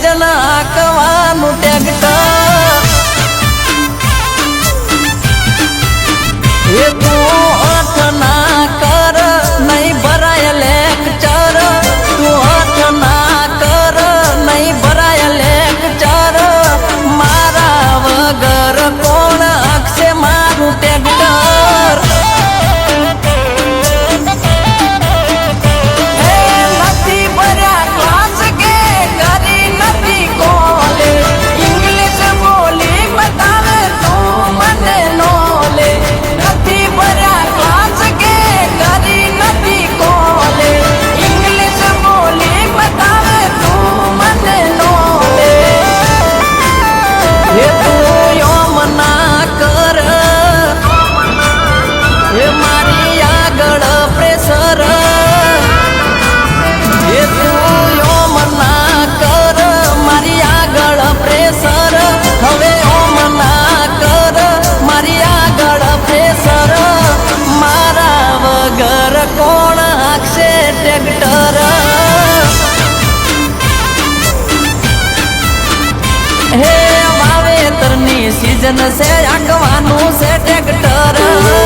season આકવાનું tractor એ તું હઠ ના કર નહીં ભરાય લેક્ચર તું હઠ ના કર નહીં ભરાય લેક્ચર મારા વગર કોણ હકશે મારું ટ્રેક્ટર નથી ભર્યા ક્લાસ કે કરી નથી કોલેજ ઇંગ્લિશ બોલી બતાવે તું મને નોલે નથી ભર્યા ક્લાસ કે કરી નથી કોલેજ ઇંગ્લિશ બોલી બતાવે તું મને નોલે એ તું યોમ ના કર એ મારી આગળ પ્રેશર એ તું યોમ ના કર મારી આગળ પ્રેશર હવે ઓમ ના કર મારી આગળ પ્રેશર મારા વગર કોણ હાંકશે ટ્રેક્ટર હે વાવેતરની સીઝન છે આંકવાનું છે ટ્રેક્ટર